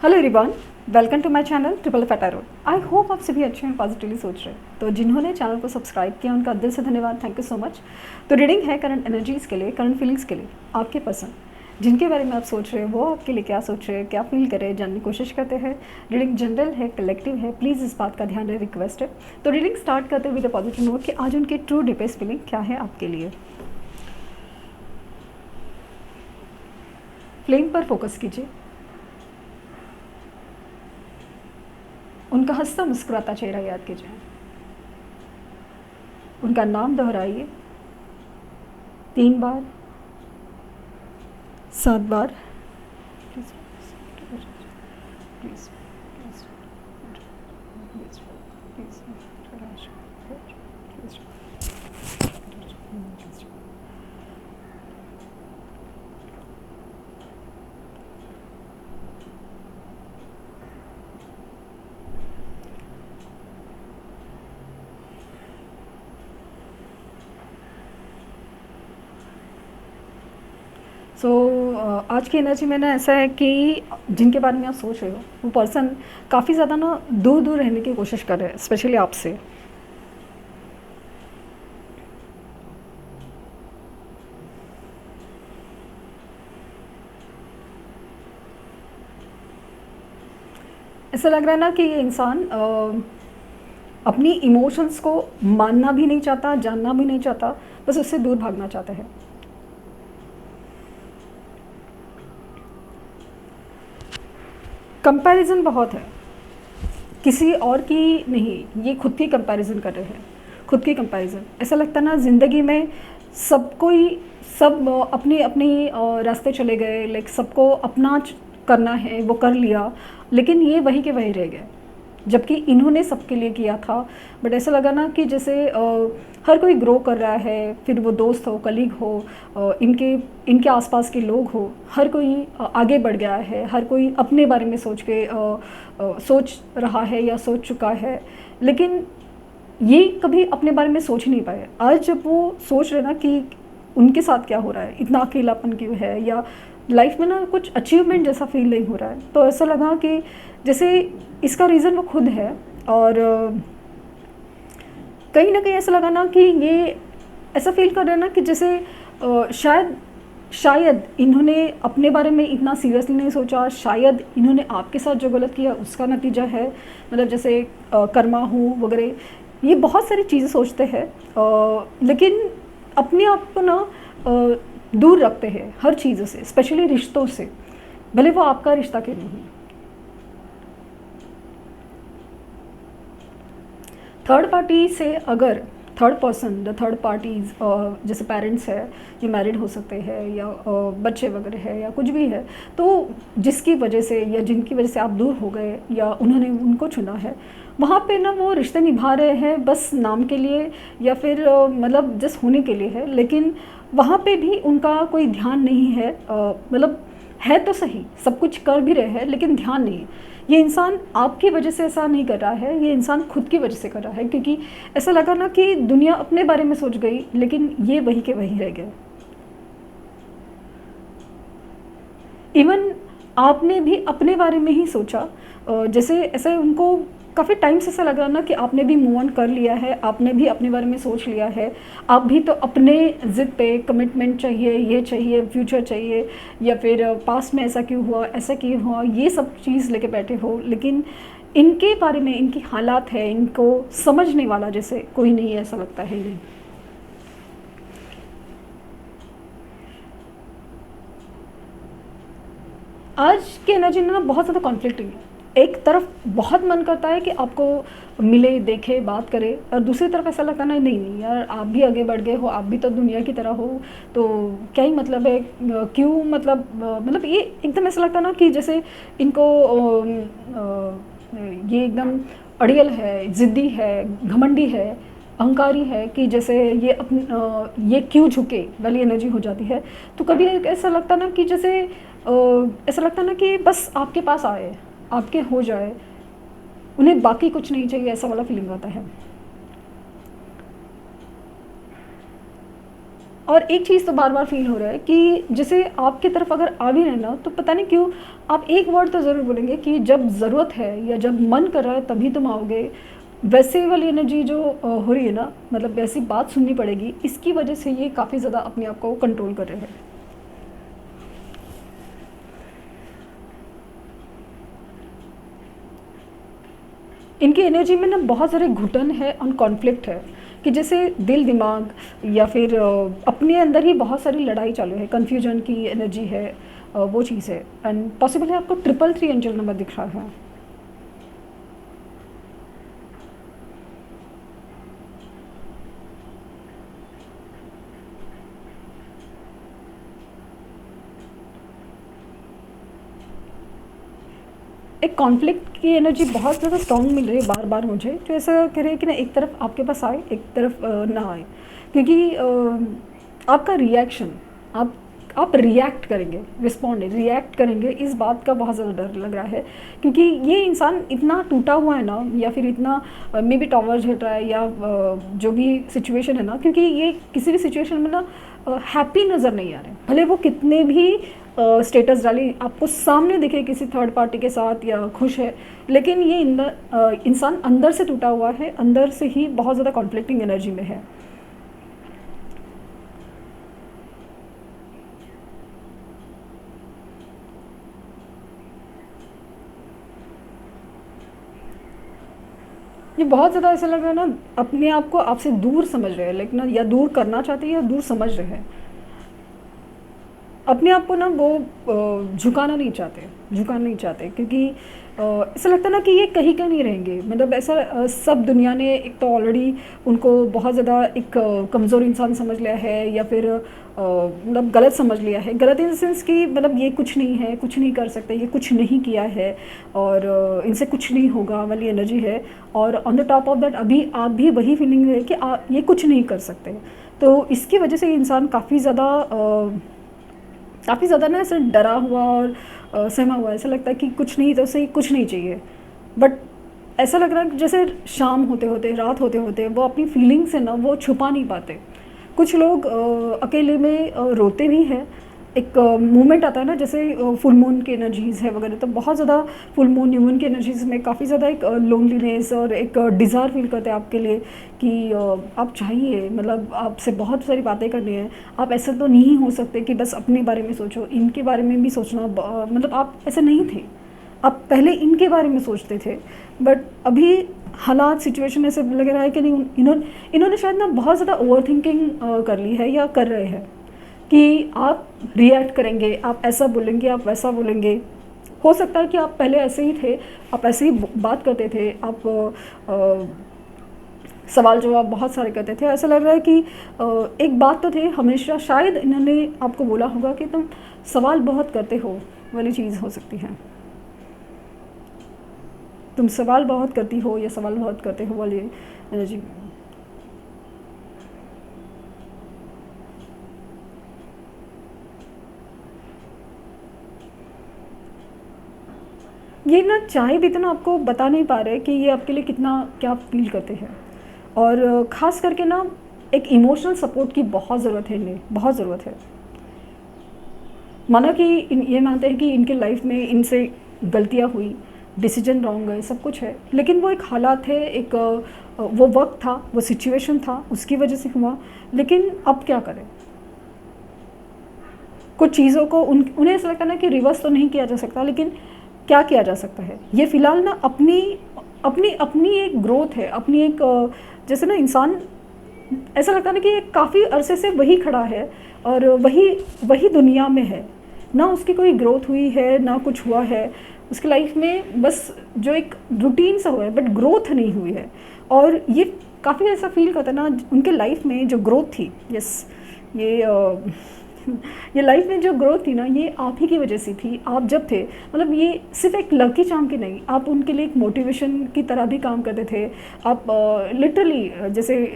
Hello everyone, welcome to my channel triple F tarot. I hope आप सभी अच्छे हैं, पॉजिटिवली सोच रहे हैं। तो जिन्होंने चैनल को सब्सक्राइब किया उनका दिल से धन्यवाद, थैंक यू सो मच। तो रीडिंग है करंट एनर्जीज़ के लिए, करंट फीलिंग्स के लिए, आपके पर्सन जिनके बारे में आप सोच रहे हैं वो आपके लिए क्या सोच रहे हैं, क्या फील कर रहे हैं, जानने की कोशिश करते हैं। रीडिंग जनरल है, कलेक्टिव है, प्लीज़ इस बात का ध्यान रहे, रिक्वेस्ट है। तो रीडिंग स्टार्ट करते हुए पॉजिटिव नोट कि आज उनकी ट्रू डीपेस्ट फीलिंग क्या है आपके लिए। फ्लेम पर फोकस कीजिए, उनका हंसता मुस्कुराता चेहरा याद कीजिए, उनका नाम दोहराइए 3 बार, 7 बार। सो आज की एनर्जी में ना ऐसा है कि जिनके बारे में आप सोच रहे हो वो पर्सन काफ़ी ज़्यादा ना दूर दूर रहने की कोशिश कर रहे हैं, स्पेशली आपसे। ऐसा लग रहा है ना कि ये इंसान अपनी इमोशंस को मानना भी नहीं चाहता, जानना भी नहीं चाहता, बस उससे दूर भागना चाहता है। कंपैरिजन बहुत है, किसी और की नहीं, ये खुद की कंपैरिजन कर रहे हैं, खुद की कंपैरिजन। ऐसा लगता है ना ज़िंदगी में सब अपनी अपनी रास्ते चले गए, लाइक सबको अपना करना है वो कर लिया, लेकिन ये वही के वही रह गए, जबकि इन्होंने सबके लिए किया था। बट ऐसा लगा ना कि जैसे हर कोई ग्रो कर रहा है, फिर वो दोस्त हो, कलीग हो, इनके आसपास के लोग हो, हर कोई आगे बढ़ गया है, हर कोई अपने बारे में सोच रहा है या सोच चुका है, लेकिन ये कभी अपने बारे में सोच नहीं पाए। आज जब वो सोच रहे ना कि उनके साथ क्या हो रहा है, इतना अकेलापन क्यों है, या लाइफ में ना कुछ अचीवमेंट जैसा फील नहीं हो रहा है, तो ऐसा लगा कि जैसे इसका रीज़न वो खुद है। और कहीं ना कहीं ऐसा लगा ना कि ये ऐसा फील कर रहे हैं ना कि जैसे शायद इन्होंने अपने बारे में इतना सीरियसली नहीं सोचा, शायद इन्होंने आपके साथ जो गलत किया उसका नतीजा है, मतलब जैसे कर्मा हो वगैरह, ये बहुत सारी चीज़ें सोचते हैं, लेकिन अपने आप को ना दूर रखते हैं हर चीज़ों से, स्पेशली रिश्तों से, भले वो आपका रिश्ता क्यों नहीं। थर्ड पार्टी से अगर third person, the third parties, जैसे पेरेंट्स है, ये मैरिड हो सकते हैं या बच्चे वगैरह है या कुछ भी है, तो जिसकी वजह से या जिनकी वजह से आप दूर हो गए या उन्होंने उनको चुना है, वहाँ पे ना वो रिश्ते निभा रहे हैं बस नाम के लिए, या फिर मतलब जस्ट होने के लिए है, लेकिन वहाँ पे भी उनका कोई ध्यान नहीं है। मतलब है तो सही, सब कुछ कर भी रहे हैं, लेकिन ध्यान नहीं है। ये इंसान आपकी वजह से ऐसा नहीं कर रहा है, ये इंसान खुद की वजह से कर रहा है, क्योंकि ऐसा लगा ना कि दुनिया अपने बारे में सोच गई, लेकिन ये वही के वही रह गए। इवन आपने भी अपने बारे में ही सोचा, जैसे ऐसे उनको काफ़ी टाइम से ऐसा लग रहा ना कि आपने भी मूव ऑन कर लिया है, आपने भी अपने बारे में सोच लिया है, आप भी तो अपने ज़िद पे कमिटमेंट चाहिए, ये चाहिए, फ्यूचर चाहिए, या फिर पास्ट में ऐसा क्यों हुआ, ऐसा क्यों हुआ, ये सब चीज़ लेके बैठे हो, लेकिन इनके बारे में, इनकी हालात है, इनको समझने वाला जैसे कोई नहीं है, ऐसा लगता है नहीं। आज की एनर्जी में ना बहुत ज़्यादा कॉन्फ्लिक्टिंग है। एक तरफ बहुत मन करता है कि आपको मिले, देखे, बात करे, और दूसरी तरफ ऐसा लगता है नहीं नहीं यार, आप भी आगे बढ़ गए हो, आप भी तो दुनिया की तरह हो, तो क्या ही मतलब है, क्यों, मतलब ये एकदम ऐसा लगता है ना कि जैसे इनको ये एकदम अड़ियल है, ज़िद्दी है, घमंडी है, अहंकारी है, कि जैसे ये क्यों झुके वाली एनर्जी हो जाती है। तो कभी ऐसा लगता ना कि जैसे ऐसा लगता ना कि बस आपके पास आए, आपके हो जाए, उन्हें बाकी कुछ नहीं चाहिए, ऐसा वाला फीलिंग आता है। और एक चीज़ तो बार बार फील हो रहा है कि जैसे आपकी तरफ अगर आ भी रहे ना, तो पता नहीं क्यों आप एक वर्ड तो ज़रूर बोलेंगे कि जब ज़रूरत है या जब मन कर रहा है तभी तुम आओगे। वैसे वाली एनर्जी जो हो रही है ना, मतलब वैसी बात सुननी पड़ेगी, इसकी वजह से ये काफ़ी ज़्यादा अपने आप को कंट्रोल कर रहे हैं। इनकी एनर्जी में ना बहुत सारे घुटन है और कॉन्फ्लिक्ट है, कि जैसे दिल दिमाग या फिर अपने अंदर ही बहुत सारी लड़ाई चालू है, कन्फ्यूजन की एनर्जी है, वो चीज़ है। एंड पॉसिबल है आपको 333 एंजल नंबर दिख रहा है। एक कॉन्फ्लिक्ट की एनर्जी बहुत ज़्यादा स्ट्रॉन्ग मिल रही है बार बार मुझे, तो ऐसा कह रहे हैं कि ना एक तरफ आपके पास आए, एक तरफ ना आए, क्योंकि आपका रिएक्शन, आप रिएक्ट करेंगे, रिएक्ट करेंगे, इस बात का बहुत ज़्यादा डर लग रहा है। क्योंकि ये इंसान इतना टूटा हुआ है ना, या फिर इतना मे बी टॉवर झेल रहा है, या जो भी सिचुएशन है ना, क्योंकि ये किसी भी सिचुएशन में ना हैप्पी नज़र नहीं आ रहे, भले वो कितने भी स्टेटस डाली आपको सामने दिखे किसी थर्ड पार्टी के साथ या खुश है, लेकिन ये इंसान अंदर से टूटा हुआ है, अंदर से ही बहुत ज़्यादा कॉन्फ्लिक्टिंग एनर्जी में है। ये बहुत ज़्यादा ऐसा लग रहा है ना, अपने आप को आपसे दूर समझ रहे हैं, लेकिन ना या दूर करना चाहते हैं या दूर समझ रहे हैं। अपने आप को ना वो झुकाना नहीं चाहते, क्योंकि ऐसा लगता है ना कि ये कहीं का नहीं रहेंगे। मतलब ऐसा सब दुनिया ने एक तो ऑलरेडी उनको बहुत ज़्यादा एक कमज़ोर इंसान समझ लिया है, या फिर मतलब गलत समझ लिया है। गलत इन द सेंस कि मतलब ये कुछ नहीं है, कुछ नहीं कर सकते, ये कुछ नहीं किया है और इनसे कुछ नहीं होगा वाली एनर्जी है। और on the top of that अभी आप भी वही फीलिंग है कि ये कुछ नहीं कर सकते। तो इसकी वजह से ये इंसान काफ़ी ज़्यादा ना ऐसे डरा हुआ और सहमा हुआ, ऐसा लगता है कि कुछ नहीं, तो उसे कुछ नहीं चाहिए। बट ऐसा लग रहा है कि जैसे शाम होते होते, रात होते होते वो अपनी फीलिंग्स है ना वो छुपा नहीं पाते। कुछ लोग अकेले में रोते भी हैं। एक मोमेंट आता है ना, जैसे फुल मून की एनर्जीज़ है वगैरह, तो बहुत ज़्यादा फुल मून न्यू मून की एनर्जीज़ में काफ़ी ज़्यादा एक लोनलीनेस और एक डिज़ायर फील करते हैं आपके लिए कि आप चाहिए, मतलब आपसे बहुत सारी बातें करनी है। आप ऐसा तो नहीं हो सकते कि बस अपने बारे में सोचो, इनके बारे में भी सोचना, मतलब आप ऐसे नहीं थे। आप पहले इनके बारे में सोचते थे, बट अभी हालात सिचुएशन ऐसे लग रहा है कि नहीं, इन्होंने शायद ना बहुत ज़्यादा ओवर थिंकिंग कर ली है या कर रहे हैं कि आप रिएक्ट करेंगे, आप ऐसा बोलेंगे, आप वैसा बोलेंगे। हो सकता है कि आप पहले ऐसे ही थे, आप ऐसे ही बात करते थे, आप सवाल जवाब बहुत सारे करते थे। ऐसा लग रहा है कि एक बात तो थे, हमेशा शायद इन्होंने आपको बोला होगा कि तुम सवाल बहुत करते हो वाली चीज़ हो सकती है। तुम सवाल बहुत करती हो या सवाल बहुत करते हो वाली एनर्जी। ये ना चाहे भी इतना आपको बता नहीं पा रहे कि ये आपके लिए कितना क्या फील करते हैं। और ख़ास करके ना एक इमोशनल सपोर्ट की बहुत ज़रूरत है, इन्हें बहुत ज़रूरत है। माना कि ये मानते हैं कि इनके लाइफ में इनसे गलतियाँ हुई, डिसीजन रॉन्ग गए, सब कुछ है, लेकिन वो एक हालात है, एक वो वक्त था, वो सिचुएशन था, उसकी वजह से हुआ। लेकिन अब क्या करें? कुछ चीज़ों को उन्हें ऐसा लगता है ना कि रिवर्स तो नहीं किया जा सकता, लेकिन क्या किया जा सकता है? ये फ़िलहाल ना अपनी अपनी अपनी एक ग्रोथ है, अपनी एक जैसे ना इंसान ऐसा लगता है ना कि काफ़ी अरसे से वही खड़ा है और वही वही दुनिया में है। ना उसकी कोई ग्रोथ हुई है, ना कुछ हुआ है। उसकी लाइफ में बस जो एक रूटीन सा हुआ है, बट ग्रोथ नहीं हुई है। और ये काफ़ी ऐसा फ़ील करता है ना, उनके लाइफ में जो ग्रोथ थी, यस, ये ये लाइफ में जो ग्रोथ थी ना, ये आप ही की वजह से थी। आप जब थे, मतलब ये सिर्फ एक लकी चार्म की नहीं, आप उनके लिए एक मोटिवेशन की तरह भी काम करते थे। आप लिटरली जैसे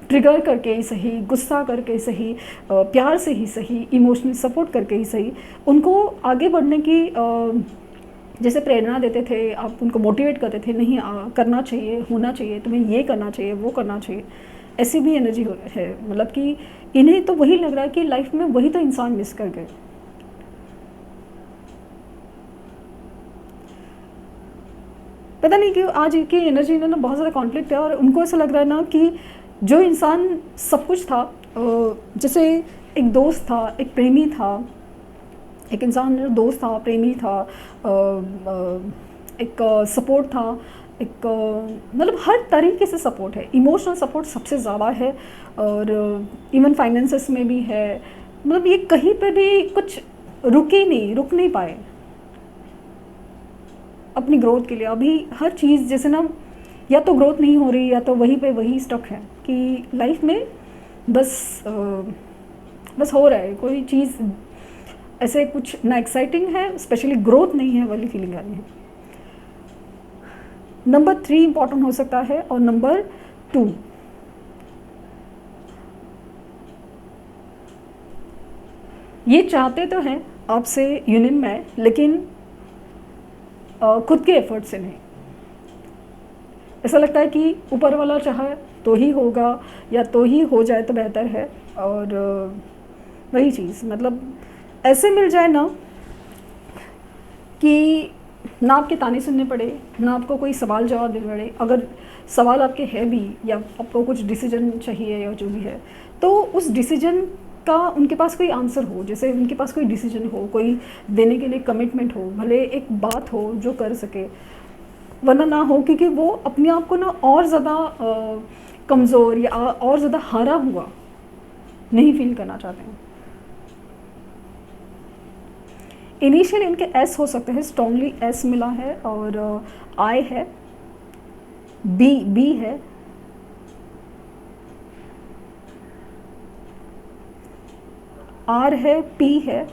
ट्रिगर करके ही सही, गुस्सा करके सही, प्यार से ही सही, इमोशनल सपोर्ट करके ही सही, उनको आगे बढ़ने की जैसे प्रेरणा देते थे। आप उनको मोटिवेट करते थे, नहीं करना चाहिए, होना चाहिए, तुम्हें ये करना चाहिए, वो करना चाहिए। ऐसी भी एनर्जी है, मतलब कि इन्हें तो वही लग रहा है कि लाइफ में वही तो इंसान मिस कर गए। पता नहीं क्यों आज की एनर्जी में ना बहुत ज़्यादा कॉन्फ्लिक्ट है, और उनको ऐसा लग रहा है ना कि जो इंसान सब कुछ था, जैसे एक दोस्त था, एक प्रेमी था, एक इंसान जो दोस्त था, प्रेमी था, एक सपोर्ट था, एक मतलब हर तरीके से सपोर्ट है, इमोशनल सपोर्ट सबसे ज़्यादा है, और इवन फाइनेंसेस में भी है। मतलब ये कहीं पे भी कुछ रुक नहीं पाए अपनी ग्रोथ के लिए। अभी हर चीज़ जैसे ना, या तो ग्रोथ नहीं हो रही, या तो वहीं पे वही स्टक है कि लाइफ में बस हो रहा है, कोई चीज़ ऐसे कुछ ना एक्साइटिंग है, स्पेशली ग्रोथ नहीं है वाली फीलिंग आ रही है। नंबर 3 इंपॉर्टेंट हो सकता है, और नंबर 2 ये चाहते तो हैं आपसे यूनियन में, लेकिन खुद के एफर्ट से नहीं। ऐसा लगता है कि ऊपर वाला चाहे तो ही होगा, या तो ही हो जाए तो बेहतर है, और वही चीज़ मतलब ऐसे मिल जाए ना कि ना आपके ताने सुनने पड़े, ना आपको कोई सवाल जवाब देने पड़े। अगर सवाल आपके है भी, या आपको कुछ डिसीजन चाहिए या जो भी है, तो उस डिसीजन का उनके पास कोई आंसर हो, जैसे उनके पास कोई डिसीजन हो, कोई देने के लिए कमिटमेंट हो, भले एक बात हो जो कर सके, वरना ना हो, क्योंकि वो अपने आप को ना और ज़्यादा कमज़ोर या और ज़्यादा हारा हुआ नहीं फील करना चाहते हैं। इनिशियल इनके एस हो सकते हैं, स्ट्रॉन्गली एस मिला है, और आई है, बी है, आर है, पी है,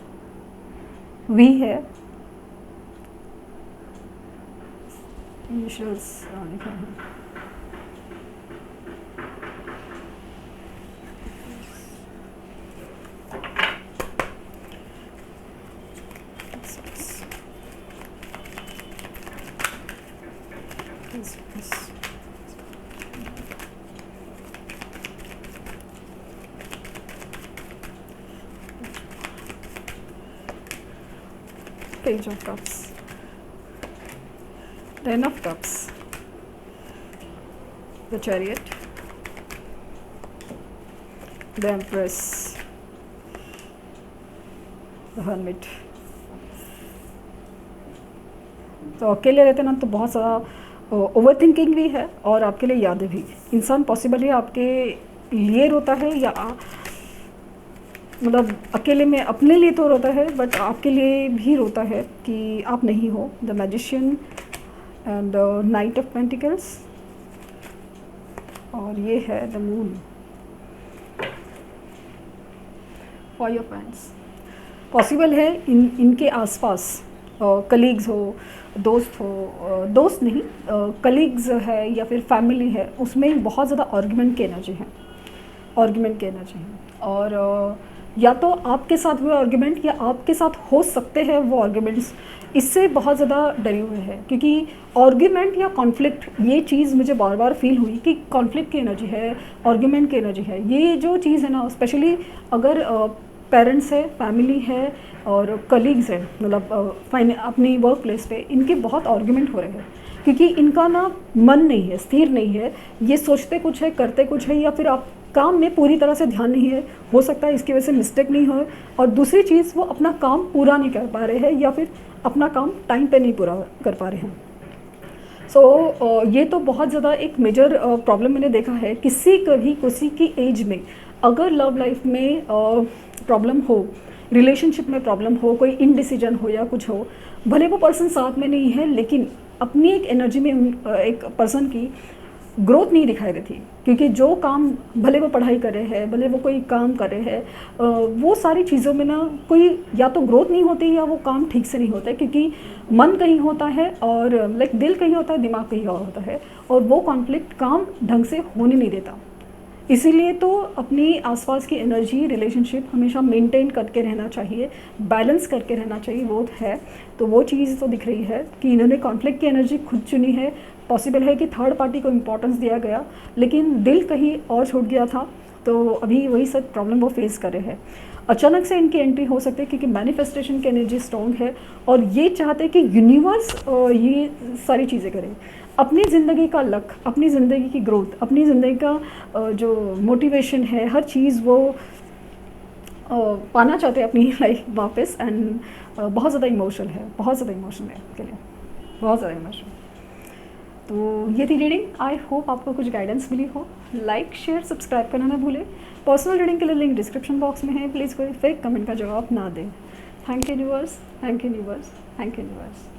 वी है, इनिशियल्स लिखा है, Page of Cups, 10 of Cups, the Chariot, the Empress, the Hermit। तो अकेले रहते ना तो बहुत ज़्यादा ओवर थिंकिंग भी है, और आपके लिए यादें भी। इंसान पॉसिबल है आपके लिए रोता है, या मतलब अकेले में अपने लिए तो रोता है, बट आपके लिए भी रोता है कि आप नहीं हो। The magician and night of pentacles, और ये है the moon, for your friends. Possible है इनके आसपास कलीग्स हो, दोस्त हो, दोस्त नहीं, कलीग्स है या फिर फैमिली है, उसमें बहुत ज़्यादा आर्गुमेंट की एनर्जी है, और या तो आपके साथ हुए आर्गुमेंट, या आपके साथ हो सकते हैं वो आर्गुमेंट्स, इससे बहुत ज़्यादा डरे हुए हैं। क्योंकि आर्गुमेंट या कॉन्फ्लिक्ट, ये चीज़ मुझे बार बार फील हुई कि कॉन्फ्लिक्ट की एनर्जी है, आर्गुमेंट की एनर्जी है। ये जो चीज़ है ना, स्पेशली अगर पेरेंट्स है, फैमिली है, और कलीग्स हैं, मतलब अपनी वर्क प्लेस पे इनके बहुत आर्गुमेंट हो रहे हैं, क्योंकि इनका ना मन नहीं है, स्थिर नहीं है। ये सोचते कुछ है, करते कुछ है, या फिर आप काम में पूरी तरह से ध्यान नहीं है, हो सकता है इसकी वजह से मिस्टेक नहीं हो। और दूसरी चीज़, वो अपना काम पूरा नहीं कर पा रहे हैं, या फिर अपना काम टाइम पे नहीं पूरा कर पा रहे हैं। सो ये तो बहुत ज़्यादा एक मेजर प्रॉब्लम मैंने देखा है। किसी की एज में अगर लव लाइफ में प्रॉब्लम हो, रिलेशनशिप में प्रॉब्लम हो, कोई इनडिसीजन हो या कुछ हो, भले वो पर्सन साथ में नहीं है, लेकिन अपनी एक एनर्जी में एक पर्सन की ग्रोथ नहीं दिखाई देती। क्योंकि जो काम, भले वो पढ़ाई कर रहे हैं, भले वो कोई काम कर रहे हैं, वो सारी चीज़ों में ना कोई या तो ग्रोथ नहीं होती, या वो काम ठीक से नहीं होता है, क्योंकि मन कहीं होता है, और दिल कहीं होता है, दिमाग कहीं और होता है, और वो कॉन्फ्लिक्ट काम ढंग से होने नहीं देता। इसीलिए तो अपनी आसपास की एनर्जी, रिलेशनशिप हमेशा मेंटेन करके रहना चाहिए, बैलेंस करके रहना चाहिए, वो है। तो वो चीज़ तो दिख रही है कि इन्होंने कॉन्फ्लिक्ट की एनर्जी खुद चुनी है। पॉसिबल है कि थर्ड पार्टी को इम्पोर्टेंस दिया गया, लेकिन दिल कहीं और छूट गया था, तो अभी वही सब प्रॉब्लम वो फेस कर रहे हैं। अचानक से इनकी एंट्री हो सकती है क्योंकि मैनिफेस्टेशन की एनर्जी स्ट्रॉन्ग है और ये चाहते हैं कि यूनिवर्स ये सारी चीज़ें करें। अपनी ज़िंदगी का लक, अपनी ज़िंदगी की ग्रोथ, अपनी ज़िंदगी का जो मोटिवेशन है, हर चीज़ वो पाना चाहते हैं अपनी लाइफ वापस। एंड बहुत ज़्यादा इमोशनल है, बहुत ज़्यादा इमोशनल है के लिए, बहुत ज़्यादा इमोशनल। तो ये थी रीडिंग। आई होप आपको कुछ गाइडेंस मिली हो। लाइक शेयर सब्सक्राइब करना ना भूलें। पर्सनल रीडिंग के लिए लिंक डिस्क्रिप्शन बॉक्स में है, प्लीज़ कोई फेक कमेंट का जवाब ना दें। Thank you universe, thank you universe, thank you universe.